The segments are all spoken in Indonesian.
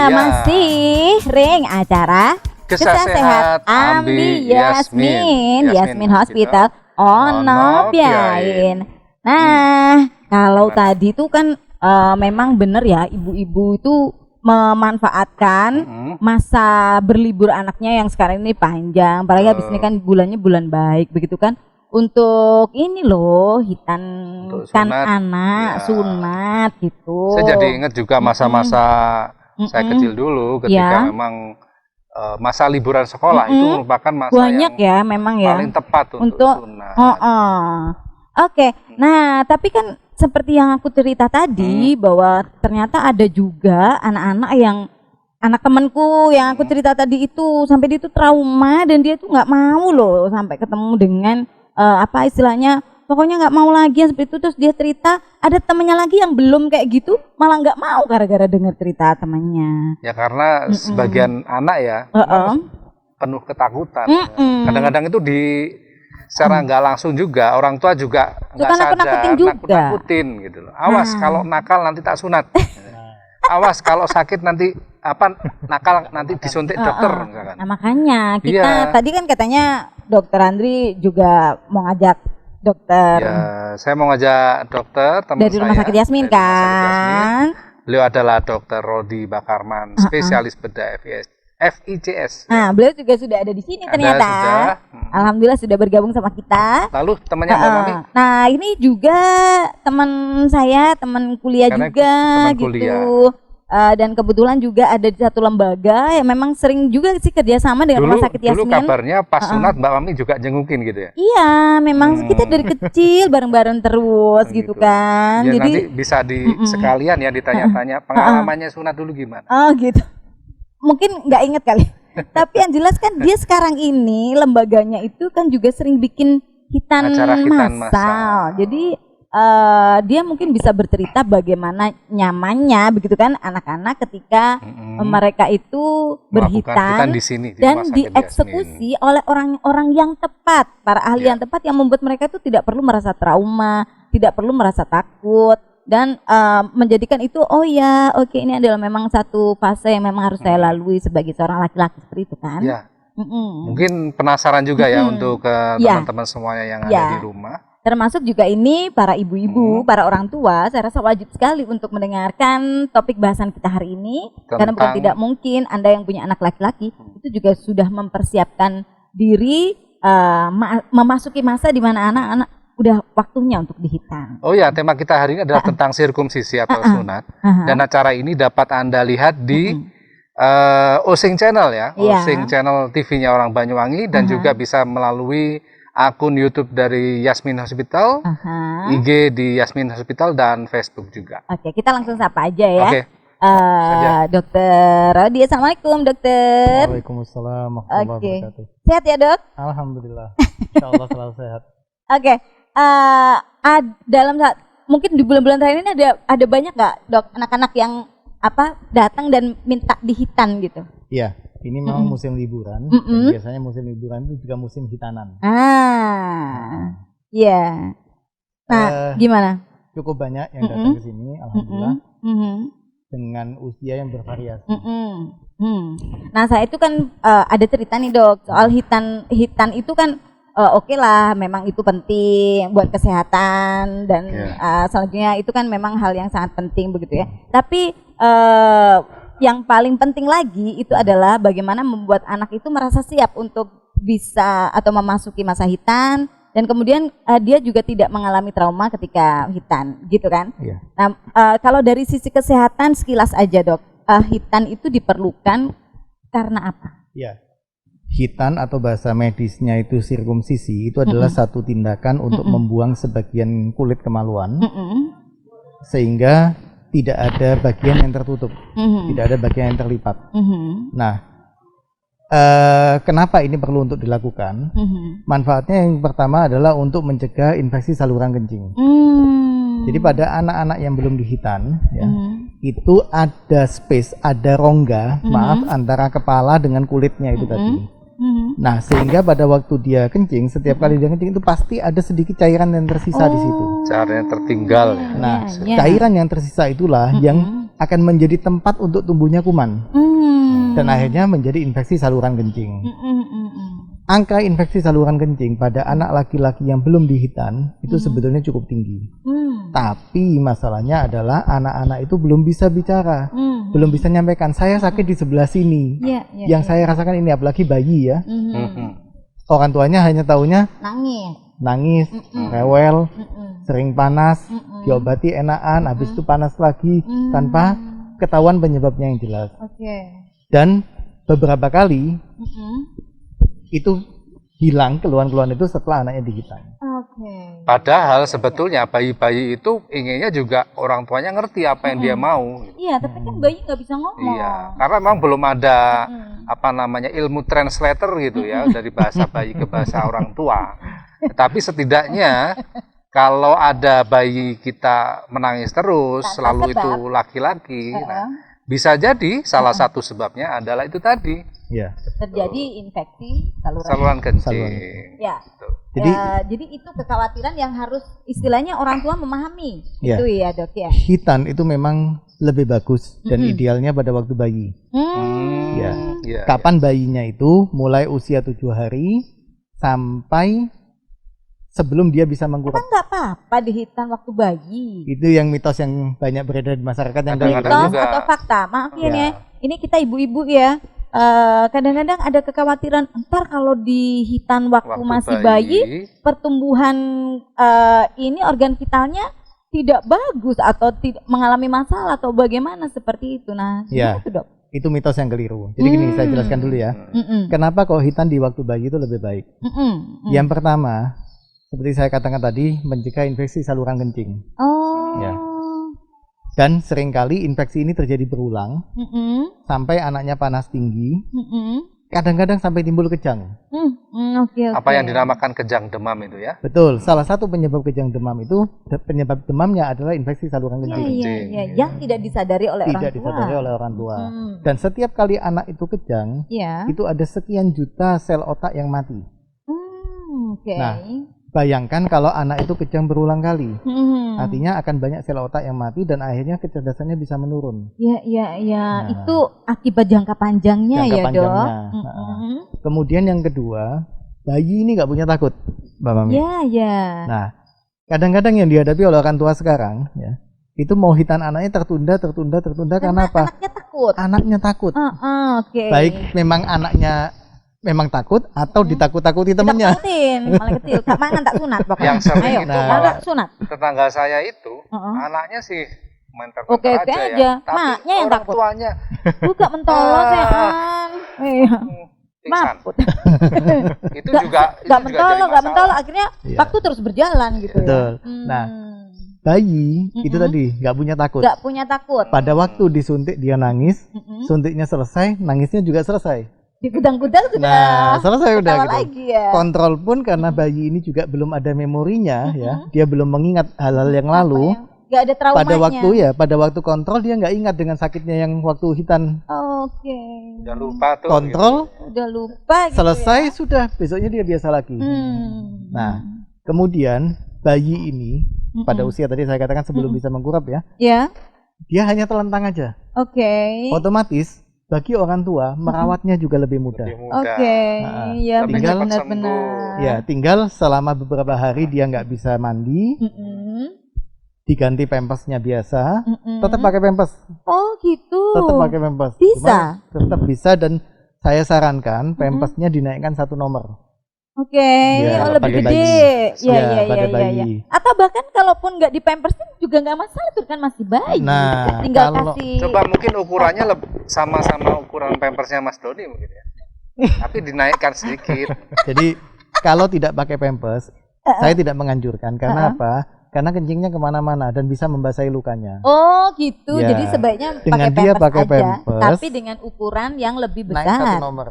Iya, masih ring acara Kisah Sehat Ambi Yasmin Hospital ono piyain. Nah, kalau tadi tuh kan memang bener ya, ibu-ibu itu memanfaatkan masa berlibur anaknya yang sekarang ini panjang, apalagi habis ini kan bulannya bulan baik begitu kan, untuk ini loh hitankan anak ya. sunat gitu. Saya jadi ingat juga masa-masa saya kecil dulu ketika memang masa liburan sekolah itu merupakan masa banyak yang ya memang ya paling tepat untuk sunat. Oke. Nah, tapi kan seperti yang aku cerita tadi bahwa ternyata ada juga anak temanku yang aku cerita tadi itu sampai dia itu trauma dan dia tuh nggak mau loh sampai ketemu dengan apa istilahnya, pokoknya nggak mau lagi yang seperti itu. Terus dia cerita ada temannya lagi yang belum kayak gitu malah nggak mau gara-gara dengar cerita temannya. Ya karena sebagian anak ya penuh ketakutan. Kadang-kadang itu secara nggak langsung juga orang tua juga nggak sadar nakut-nakutin gitu loh. Awas kalau nakal nanti tak sunat. Awas kalau sakit nanti nakal nanti disuntik dokter misalkan. Nah, makanya kita tadi kan katanya Dokter Andri juga mau ngajak dokter. Ya, saya mau ngajak dokter teman dari Rumah Sakit Yasmin kan. Beliau adalah Dokter Rodi Bakarman, spesialis bedah FICS. Nah, beliau juga sudah ada di sini ternyata. Alhamdulillah sudah bergabung sama kita. Lalu temannya Mbak Mami? Nah, ini juga teman saya, teman kuliah juga gitu. Dan kebetulan juga ada di satu lembaga yang memang sering juga sih kerjasama dengan Rumah Sakit Yasmin. Dulu kabarnya pas sunat Mbak Mami juga jengukin gitu ya? Iya, memang kita dari kecil bareng-bareng terus gitu kan. Ya, jadi nanti bisa sekalian ya ditanya-tanya pengalamannya sunat dulu gimana? Oh gitu. Mungkin nggak inget kali. Tapi yang jelas kan dia sekarang ini lembaganya itu kan juga sering bikin hitan massal. Jadi dia mungkin bisa bercerita bagaimana nyamannya begitu kan anak-anak ketika mereka itu berhitan di sini, dan dieksekusi oleh orang-orang yang tepat, para ahli yang tepat yang membuat mereka itu tidak perlu merasa trauma, tidak perlu merasa takut. Dan menjadikan itu ini adalah memang satu fase yang memang harus saya lalui sebagai seorang laki-laki seperti itu kan. Ya. Mungkin penasaran juga ya untuk teman-teman semuanya yang ada di rumah. Termasuk juga ini para ibu-ibu, para orang tua, saya rasa wajib sekali untuk mendengarkan topik bahasan kita hari ini. Karena bukan tidak mungkin Anda yang punya anak laki-laki itu juga sudah mempersiapkan diri memasuki masa di mana anak-anak udah waktunya untuk dihitan. Oh ya, tema kita hari ini adalah tentang sirkumsisi atau sunat. Dan acara ini dapat Anda lihat di Osing Channel ya, Osing Channel TV-nya orang Banyuwangi dan juga bisa melalui akun YouTube dari Yasmin Hospital, IG di Yasmin Hospital dan Facebook juga. Oke, kita langsung sapa aja ya. Oke. Dokter Rodi, assalamualaikum dokter. Waalaikumsalam warahmatullahi wabarakatuh. Sehat ya dok? Alhamdulillah, insyaallah selalu sehat. Oke. Dalam saat mungkin di bulan-bulan terakhir ini ada banyak nggak dok anak-anak yang datang dan minta dihitan gitu? Iya, ini memang musim liburan. Dan biasanya musim liburan itu juga musim hitanan. Iya. Nah, gimana? Cukup banyak yang datang ke sini, alhamdulillah. Dengan usia yang bervariasi. Nah, saya itu kan ada cerita nih dok soal hitan itu kan. Oke lah, memang itu penting buat kesehatan dan selanjutnya itu kan memang hal yang sangat penting begitu ya. Tapi yang paling penting lagi itu adalah bagaimana membuat anak itu merasa siap untuk bisa atau memasuki masa hitan dan kemudian dia juga tidak mengalami trauma ketika hitan, gitu kan? Nah, kalau dari sisi kesehatan sekilas aja dok, hitan itu diperlukan karena apa? Hitan atau bahasa medisnya itu sirkumsisi itu adalah satu tindakan untuk membuang sebagian kulit kemaluan sehingga tidak ada bagian yang tertutup, tidak ada bagian yang terlipat. Nah, kenapa ini perlu untuk dilakukan? Manfaatnya yang pertama adalah untuk mencegah infeksi saluran kencing. Jadi pada anak-anak yang belum dihitan, itu ada space, ada rongga, antara kepala dengan kulitnya itu tadi. Nah, sehingga pada waktu dia kencing, setiap kali dia kencing itu pasti ada sedikit cairan yang tersisa di situ. Cairan yang tertinggal. Nah, cairan yang tersisa itulah yang akan menjadi tempat untuk tumbuhnya kuman. Dan akhirnya menjadi infeksi saluran kencing. Angka infeksi saluran kencing pada anak laki-laki yang belum dihitan itu sebetulnya cukup tinggi. Tapi masalahnya adalah anak-anak itu belum bisa bicara, belum bisa menyampaikan saya sakit di sebelah sini. Yang saya rasakan ini, apalagi bayi ya. Orang tuanya hanya taunya nangis, rewel, sering panas, diobati enakan, habis itu panas lagi tanpa ketahuan penyebabnya yang jelas. Dan beberapa kali itu hilang keluhan-keluhan itu setelah anaknya dihitan. Padahal sebetulnya bayi-bayi itu inginnya juga orang tuanya ngerti apa yang dia mau. Iya, tapi kan bayi nggak bisa ngomong. Iya, karena memang belum ada apa namanya ilmu translator gitu ya dari bahasa bayi ke bahasa orang tua. Tapi setidaknya kalau ada bayi kita menangis terus, selalu itu laki-laki, nah, bisa jadi salah satu sebabnya adalah itu tadi. Terjadi infeksi saluran kencing. Ya. Jadi itu kekhawatiran yang harus istilahnya orang tua memahami. Itu ya, Dok ya. Hitan itu memang lebih bagus dan idealnya pada waktu bayi. Kapan bayinya itu? Mulai usia 7 hari sampai sebelum dia bisa mengkurap. Kan nggak apa-apa dihitan waktu bayi. Itu yang mitos yang banyak beredar di masyarakat yang mitos atau fakta. Maaf ya, ini kita ibu-ibu ya. Kadang-kadang ada kekhawatiran ntar kalau dihitan waktu masih bayi, pertumbuhan ini organ vitalnya tidak bagus atau tidak mengalami masalah atau bagaimana seperti itu. Nah, itu Dok. Itu mitos yang keliru. Jadi gini, saya jelaskan dulu ya. Kenapa kok hitan di waktu bayi itu lebih baik? Yang pertama, seperti saya katakan tadi, mencegah infeksi saluran kencing. Dan seringkali infeksi ini terjadi berulang sampai anaknya panas tinggi, kadang-kadang sampai timbul kejang. Apa yang dinamakan kejang demam itu ya? Betul, salah satu penyebab kejang demam itu, penyebab demamnya adalah infeksi saluran kencing. Yang tidak disadari oleh orang tua. Tidak disadari oleh orang tua. Dan setiap kali anak itu kejang, itu ada sekian juta sel otak yang mati. Nah, bayangkan kalau anak itu kejang berulang kali, artinya akan banyak sel otak yang mati dan akhirnya kecerdasannya bisa menurun. Nah, itu akibat jangka panjangnya ya, Dok. Kemudian yang kedua, bayi ini nggak punya takut, Mbak Mami. Nah, kadang-kadang yang dihadapi oleh orang tua sekarang, ya, itu mau hitan anaknya tertunda karena apa? Anaknya takut. Anaknya takut. Baik memang anaknya memang takut atau ditakut-takuti temennya. Takutin, malah kecil. Kak mangan tak sunat pokoknya. Yang sering itu malah sunat. Tetangga saya itu, anaknya sih main Oke aja ya. Tapi maknya yang takut. Tuanya buka mentolong sean. Iya. Takut. Itu juga enggak mentolong, akhirnya waktu terus berjalan gitu. Betul. Nah, bayi itu tadi nggak punya takut. Nggak punya takut. Pada waktu disuntik dia nangis, suntiknya selesai, nangisnya juga selesai. Di gudang-gudang sudah. Nah, selesai udah gitu. Lagi ya. Kontrol pun karena bayi ini juga belum ada memorinya ya, dia belum mengingat hal-hal yang lalu. Nggak ada traumanya. Pada waktu kontrol dia nggak ingat dengan sakitnya yang waktu hitan. Udah lupa tuh. Kontrol. Gitu. Udah lupa. Gitu selesai sudah, besoknya dia biasa lagi. Nah, kemudian bayi ini pada usia tadi saya katakan sebelum bisa mengkurap ya. Dia hanya telentang aja. Otomatis bagi orang tua merawatnya juga lebih mudah. Ya benar-benar. Ya, tinggal selama beberapa hari dia nggak bisa mandi, diganti pampasnya biasa, tetap pakai pampas. Oh gitu. Tetap pakai pampas. Bisa. Tetap bisa dan saya sarankan pampasnya dinaikkan 1 nomor. Lebih gede. Ya. Atau bahkan kalaupun nggak dipampersin juga nggak masalah, itu kan masih bayi. Nah, tinggal kasih. Coba mungkin ukurannya sama-sama ukuran pampersnya Mas Doni mungkin ya. Tapi dinaikkan sedikit. Jadi kalau tidak pakai pampers, saya tidak menganjurkan. Karena apa? Karena kencingnya kemana-mana dan bisa membasahi lukanya. Oh gitu. Ya. Jadi sebaiknya pakai pampers aja, tapi dengan ukuran yang lebih besar. Naik 1 nomor.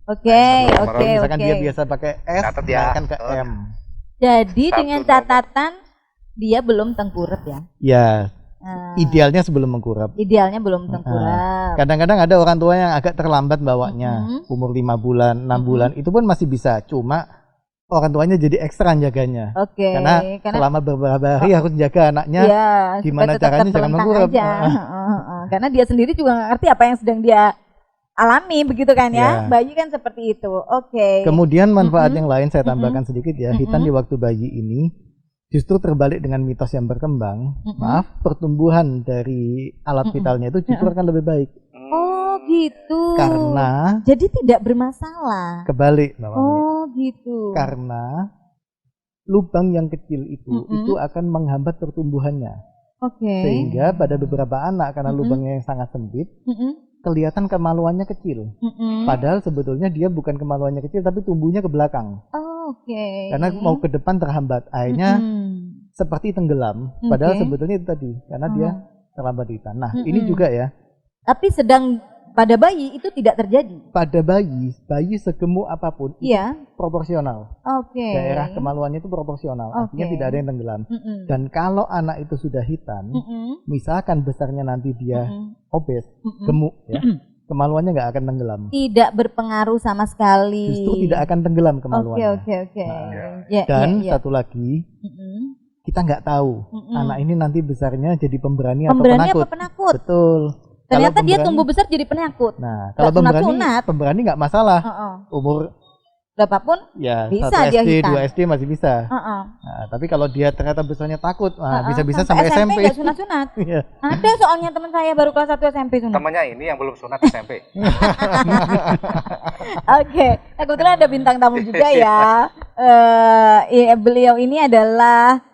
Misalkan dia biasa pakai S, naikkan ke M. Jadi dengan catatan dia belum tengkurap ya? Ya. Idealnya sebelum mengkurap. Kadang-kadang ada orang tua yang agak terlambat bawanya, umur 5 bulan, 6 bulan, itu pun masih bisa. Cuma orang tuanya jadi ekstra jaganya. Karena selama beberapa hari harus jaga anaknya. Gimana caranya jangan mengurap. Karena dia sendiri juga nggak ngerti apa yang sedang dia alami, begitu kan ya. Bayi kan seperti itu. Kemudian manfaat yang lain saya tambahkan sedikit ya. Hitan di waktu bayi ini justru terbalik dengan mitos yang berkembang. Pertumbuhan dari alat vitalnya itu justru akan lebih baik. Oh gitu. Karena jadi tidak bermasalah. Kebalik, Mbak Mami. Oh gitu. Karena lubang yang kecil itu akan menghambat pertumbuhannya. Sehingga pada beberapa anak karena lubangnya yang sangat sempit, kelihatan kemaluannya kecil. Padahal sebetulnya dia bukan kemaluannya kecil tapi tumbuhnya ke belakang. Karena mau ke depan terhambat. Akhirnya seperti tenggelam. Padahal sebetulnya itu tadi karena dia terlambat di tanah. Nah, ini juga ya. Tapi sedang pada bayi itu tidak terjadi. Pada bayi segemuk apapun itu proporsional. Daerah kemaluannya itu proporsional. Artinya tidak ada yang tenggelam. Dan kalau anak itu sudah hitam, misalkan besarnya nanti dia obes, gemuk ya, kemaluannya nggak akan tenggelam. Tidak berpengaruh sama sekali. Justru tidak akan tenggelam kemaluannya. Dan satu lagi, kita nggak tahu anak ini nanti besarnya jadi pemberani atau penakut. Betul. Ternyata dia tumbuh besar jadi penakut. Nah, kalau pemberani nggak masalah. Umur berapapun ya, bisa 1 dia SD, hitam. 2 SD masih bisa. Nah, tapi kalau dia ternyata besarnya takut, bisa-bisa sampai SMP. Nggak sunat-sunat. Ada soalnya teman saya baru kelas 1 SMP sunat. Temannya ini yang belum sunat SMP. Kebetulan ada bintang tamu juga ya. Beliau ini adalah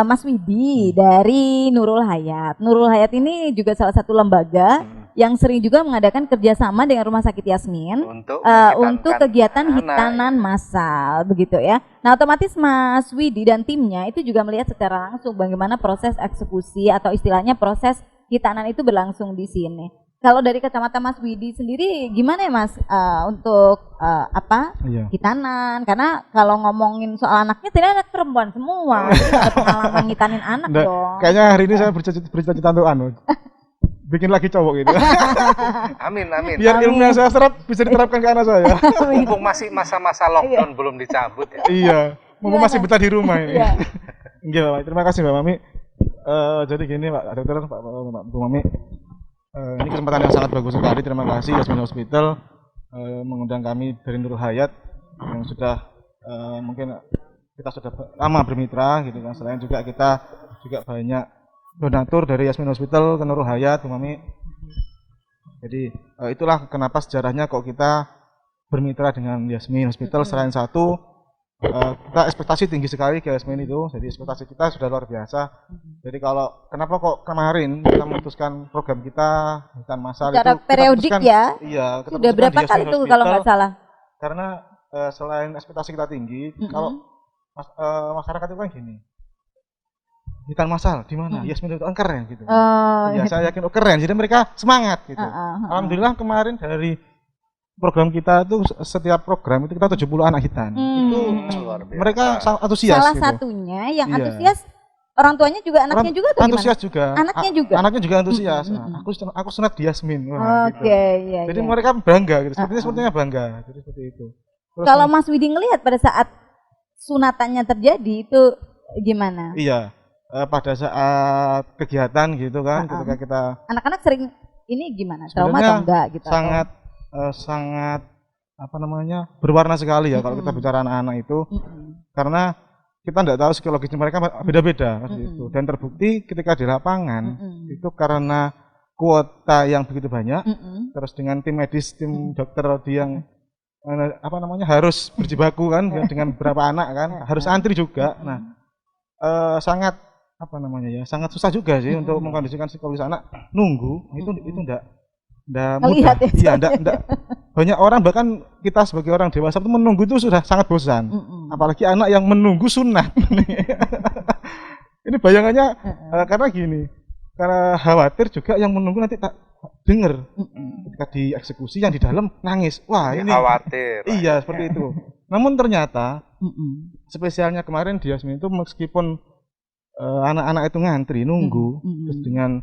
Mas Widi dari Nurul Hayat. Nurul Hayat ini juga salah satu lembaga yang sering juga mengadakan kerjasama dengan Rumah Sakit Yasmin untuk kegiatan hitanan massal, begitu ya. Nah, otomatis Mas Widi dan timnya itu juga melihat secara langsung bagaimana proses eksekusi atau istilahnya proses hitanan itu berlangsung di sini. Kalau dari kacamata Mas Widi sendiri gimana ya Mas untuk hitanan? Karena kalau ngomongin soal anaknya tidak anak perempuan semua, jadi ada pengalaman hitanin anak dong. Kayaknya hari ini saya bercita-cita untuk bikin lagi cowok gitu. Amin. Biar ilmu yang saya serap bisa diterapkan ke anak saya. Mumpung masih masa-masa lockdown belum dicabut ya. Iya, mumpung masih betah di rumah ini. Gila, terima kasih Mbak Mami. Jadi gini Pak Dokter, Bu Mami. Ini kesempatan yang sangat bagus sekali. Terima kasih Yasmin Hospital mengundang kami dari Nurul Hayat yang sudah mungkin kita sudah lama bermitra gitu kan. Selain juga kita juga banyak donatur dari Yasmin Hospital ke Nurul Hayat, Bu Mami. Jadi itulah kenapa sejarahnya kok kita bermitra dengan Yasmin Hospital. Selain satu, kita ekspektasi tinggi sekali ke Yasmin itu. Jadi ekspektasi kita sudah luar biasa. Jadi kalau kenapa kok kemarin kita memutuskan program kita hitan massal secara itu periodik ya? Iya. Sudah berapa kali itu kalau nggak salah? Karena selain ekspektasi kita tinggi, kalau masyarakat itu kan gini. Hitan massal di mana? Yasmin itu kan keren gitu. Ya saya yakin keren. Jadi mereka semangat gitu. Alhamdulillah kemarin dari program kita itu setiap program itu kita 70 anak hitan. Itu mereka sangat antusias. Salah gitu. Satunya yang antusias orang tuanya juga, anaknya juga atau antusias gimana? Juga. Anaknya juga antusias. Aku sunat di Yasmin. Gitu. Jadi mereka bangga gitu. Sepertinya bangga. Jadi seperti itu. Terus kalau Mas Widi ngelihat pada saat sunatannya terjadi itu gimana? Iya. Pada saat kegiatan gitu kan, ketika kita anak-anak sering ini gimana? Trauma atau enggak gitu? Sangat berwarna sekali ya kalau kita bicara anak-anak itu, karena kita tidak tahu psikologis mereka beda-beda itu. Dan terbukti ketika di lapangan itu karena kuota yang begitu banyak, terus dengan tim medis, tim dokter yang harus berjibaku kan dengan beberapa anak kan, harus antri juga. Nah, sangat sangat susah juga sih untuk mengkondisikan psikologis anak nunggu itu enggak mudah. Iya, enggak. Banyak orang bahkan kita sebagai orang dewasa itu menunggu itu sudah sangat bosan. Apalagi anak yang menunggu sunat. Ini bayangannya karena gini. Karena khawatir juga yang menunggu nanti tak dengar ketika dieksekusi yang di dalam nangis. Wah, ini khawatir. Iya, seperti itu. Namun ternyata spesialnya kemarin di Yasmin itu meskipun anak-anak itu ngantri nunggu terus dengan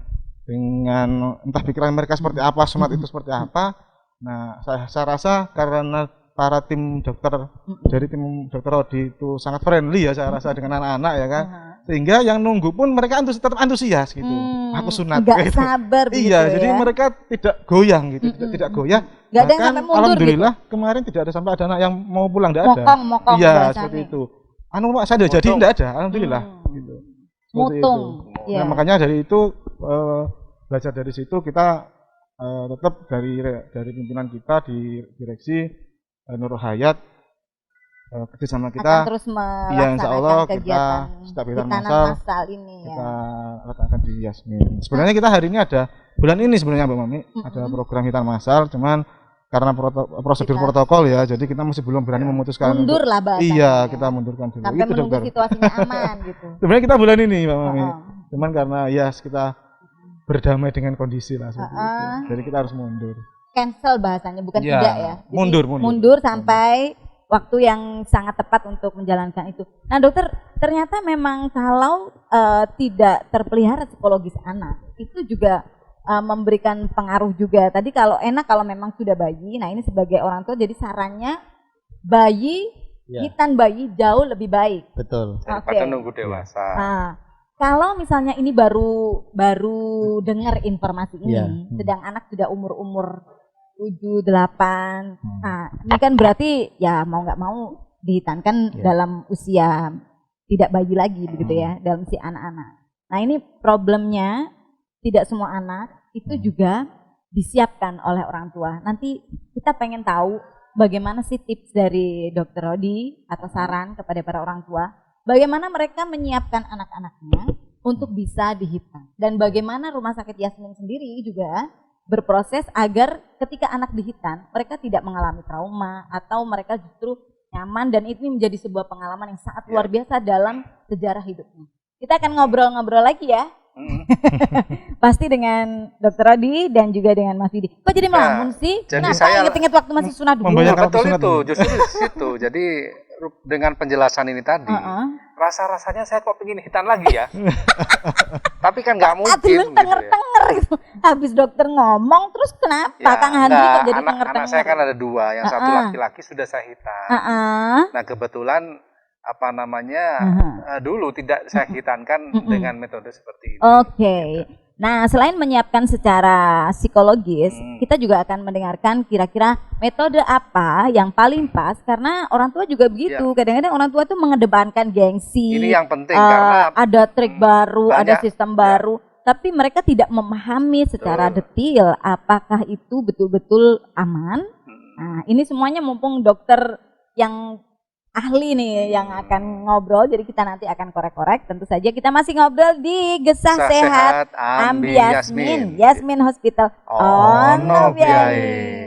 entah pikiran mereka seperti apa, sunat itu seperti apa. Nah, saya rasa karena para tim dokter dari tim dokter Rodi itu sangat friendly ya saya rasa dengan anak-anak ya kan. Sehingga yang nunggu pun mereka tetap antusias gitu. Aku sunat. Gak gitu. sabar begitu Iya, ya. jadi mereka tidak goyang gitu, tidak goyah. Gak ada yang sampai mundur alhamdulillah gitu. Kemarin tidak ada sampai ada anak yang mau pulang, tidak ada. Mokong Iya, seperti itu. Anu Pak, saya udah jadi tidak ada, alhamdulillah gitu. Mutung. Nah, makanya dari itu belajar dari situ kita tetap dari pimpinan kita di direksi Nurul Hayat kerjasama kita akan terus ya insya Allah kegiatan kita hitan masal ini kita letakkan di Yasmin. Sebenarnya kita hari ini ada bulan ini sebenarnya Mbak Mami ada program hitan masal, cuman karena prosedur protokol ya, jadi kita masih belum berani memutuskan. Mundur lah bahasanya. Iya, kita mundurkan dulu. Sampai itu menunggu situasinya aman gitu. Sebenarnya kita bulan ini Mbak Mami, cuman karena ya kita berdamai dengan kondisi lah seperti itu. Jadi kita harus mundur. Cancel bahasanya, bukan tidak ya. Jadi mundur sampai waktu yang sangat tepat untuk menjalankan itu. Nah dokter, ternyata memang kalau tidak terpelihara psikologis anak, itu juga memberikan pengaruh juga. Tadi kalau enak kalau memang sudah bayi, nah ini sebagai orang tua jadi sarannya bayi, hitan bayi jauh lebih baik. Betul. Daripada nunggu dewasa. Kalau misalnya ini baru dengar informasi ini, sedang anak sudah umur 7, 8, nah ini kan berarti ya mau nggak mau dihitankan dalam usia tidak bayi lagi begitu ya, dalam usia anak-anak. Nah ini problemnya tidak semua anak itu juga disiapkan oleh orang tua. Nanti kita pengen tahu bagaimana sih tips dari Dr. Rodi atau saran kepada para orang tua, bagaimana mereka menyiapkan anak-anaknya untuk bisa dihitan. Dan bagaimana Rumah Sakit Yasmin sendiri juga berproses agar ketika anak dihitan, mereka tidak mengalami trauma atau mereka justru nyaman, dan itu menjadi sebuah pengalaman yang sangat luar biasa dalam sejarah hidupnya. Kita akan ngobrol-ngobrol lagi ya. Pasti dengan Dr. Rodi dan juga dengan Mas Widi. Kok jadi melamun sih? Jadi nah, saya inget-inget waktu masih sunat dulu. Betul itu, justru di situ. Jadi dengan penjelasan ini tadi, rasa-rasanya saya kok pengen hitan lagi ya. Tapi kan nggak mungkin. Gitu tenger-tenger gitu. Habis dokter ngomong, terus kenapa ya, Kang Handri kok jadi tenger-tenger? Anak saya kan ada 2, yang satu laki-laki sudah saya hitan. Nah kebetulan apa namanya dulu tidak saya hitankan dengan metode seperti ini. Oke. Nah, selain menyiapkan secara psikologis, kita juga akan mendengarkan kira-kira metode apa yang paling pas, karena orang tua juga begitu. Kadang-kadang orang tua tuh mengedepankan gengsi. Ini yang penting karena ada trik baru, ada sistem baru, tapi mereka tidak memahami secara detail apakah itu betul-betul aman. Nah, ini semuanya mumpung dokter yang ahli nih yang akan ngobrol, jadi kita nanti akan korek-korek. Tentu saja kita masih ngobrol di Gesah Sehat Ambi Yasmin Hospital. Ono Biae.